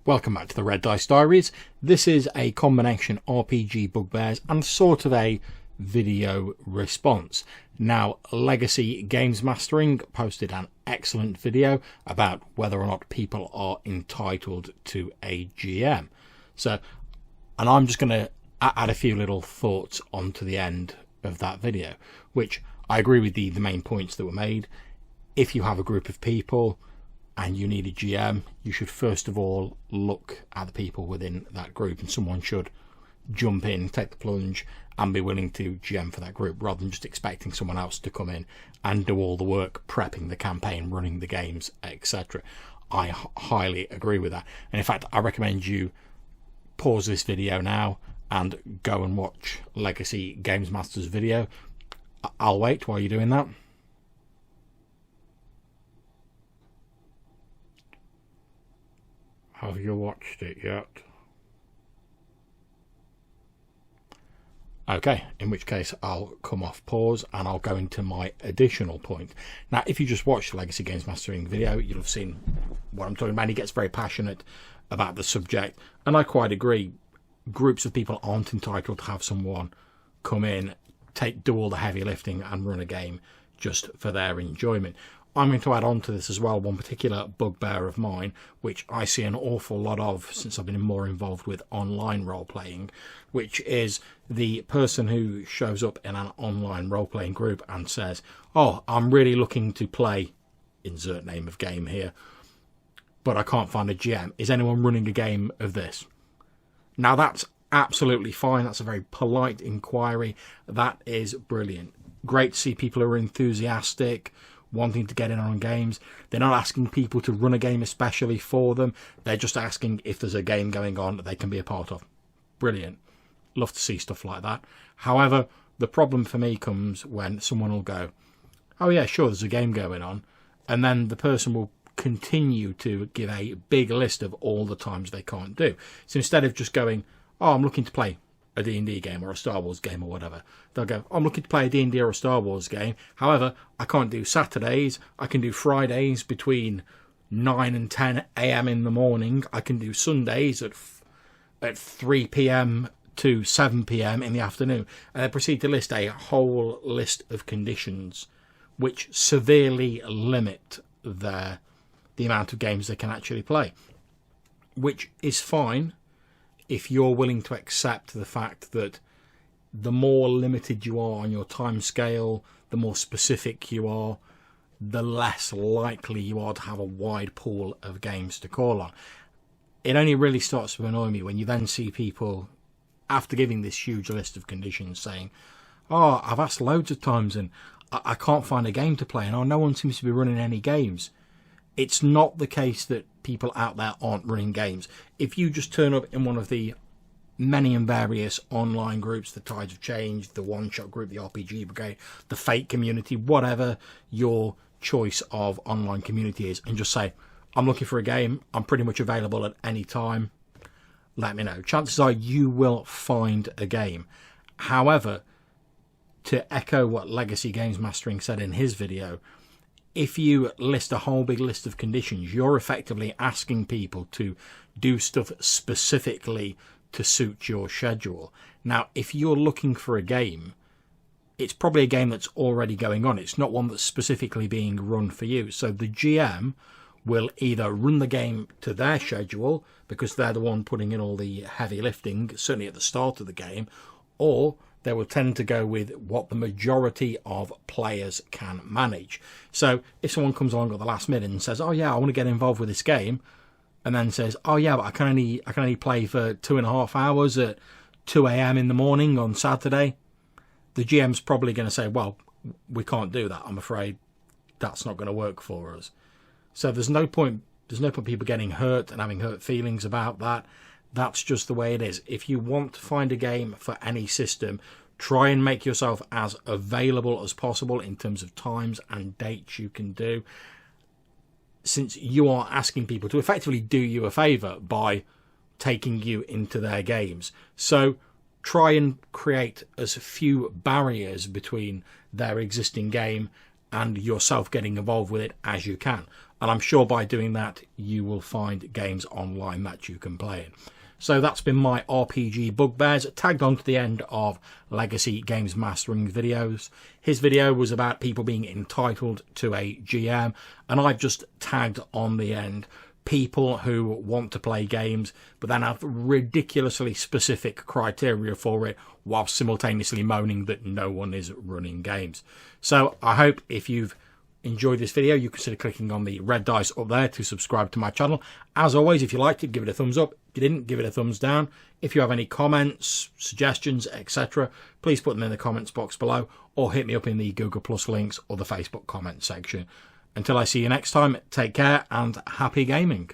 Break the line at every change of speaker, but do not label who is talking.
Welcome back to the Red Dice Diaries. This is a combination RPG Bugbears and sort of a video response. Now, Legacy Games Mastering posted an excellent video about whether or not people are entitled to a GM. And I'm just going to add a few little thoughts onto the end of that video, which I agree with the main points that were made. If you have a group of people and you need a GM, you should first of all look at the people within that group, and someone should jump in, take the plunge, and be willing to GM for that group, rather than just expecting someone else to come in and do all the work, prepping the campaign, running the games, etc. I highly agree with that. And in fact, I recommend you pause this video now and go and watch Legacy Games Master's video. I'll wait while you're doing that. Have you watched it yet? Okay, in which case I'll come off pause and I'll go into my additional point. Now, if you just watched the Legacy Games Mastering video, you'll have seen what I'm talking about. He gets very passionate about the subject, and I quite agree. Groups of people aren't entitled to have someone come in, do all the heavy lifting and run a game just for their enjoyment. I'm going to add on to this as well one particular bugbear of mine, which I see an awful lot of since I've been more involved with online role-playing, which is the person who shows up in an online role-playing group and says, "Oh, I'm really looking to play," insert name of game here, "but I can't find a GM. Is anyone running a game of this?" Now, that's absolutely fine. That's a very polite inquiry. That is brilliant. Great to see people who are enthusiastic, wanting to get in on games. They're not asking people to run a game especially for them. They're just asking if there's a game going on that they can be a part of. Brilliant. Love to see stuff like that. However, the problem for me comes when someone will go, "Oh yeah, sure, there's a game going on," and then the person will continue to give a big list of all the times they can't do. So instead of just going, "Oh, I'm looking to play a D&D game or a Star Wars game or whatever," they'll go, "I'm looking to play a D&D or a Star Wars game. However, I can't do Saturdays. I can do Fridays between 9 and 10 a.m. in the morning. I can do Sundays at 3 p.m. to 7 p.m. in the afternoon." And they proceed to list a whole list of conditions which severely limit the amount of games they can actually play, which is fine if you're willing to accept the fact that the more limited you are on your time scale, the more specific you are, the less likely you are to have a wide pool of games to call on. It only really starts to annoy me when you then see people, after giving this huge list of conditions, saying, "Oh, I've asked loads of times and I can't find a game to play, and no one seems to be running any games." It's not the case that people out there aren't running games. If you just turn up in one of the many and various online groups, the Tides of Change, the One Shot Group, the RPG Brigade, the Fate Community, whatever your choice of online community is, and just say, "I'm looking for a game, I'm pretty much available at any time, let me know," chances are you will find a game. However, to echo what Legacy Games Mastering said in his video, if you list a whole big list of conditions, you're effectively asking people to do stuff specifically to suit your schedule. Now, if you're looking for a game, it's probably a game that's already going on. It's not one that's specifically being run for you. So the GM will either run the game to their schedule, because they're the one putting in all the heavy lifting, certainly at the start of the game, or they will tend to go with what the majority of players can manage. So if someone comes along at the last minute and says, "Oh yeah, I want to get involved with this game," and then says, "Oh yeah, but I can only play for 2.5 hours at 2 a.m. in the morning on Saturday," the GM's probably going to say, "Well, we can't do that. I'm afraid that's not going to work for us." So there's no point people getting hurt and having hurt feelings about that. That's just the way it is. If you want to find a game for any system, try and make yourself as available as possible in terms of times and dates you can do, since you are asking people to effectively do you a favour by taking you into their games. So try and create as few barriers between their existing game and yourself getting involved with it as you can. And I'm sure by doing that, you will find games online that you can play in. So that's been my RPG Bugbears, tagged on to the end of Legacy Games Mastering videos. His video was about people being entitled to a GM, and I've just tagged on the end people who want to play games but then have ridiculously specific criteria for it, while simultaneously moaning that no one is running games. So I hope if you've enjoyed this video, you consider clicking on the red dice up there to subscribe to my channel. As always, if you liked it, give it a thumbs up. If you didn't, give it a thumbs down. If you have any comments, suggestions, etc., please put them in the comments box below, or hit me up in the Google Plus links or the Facebook comment section. Until I see you next time, take care and happy gaming.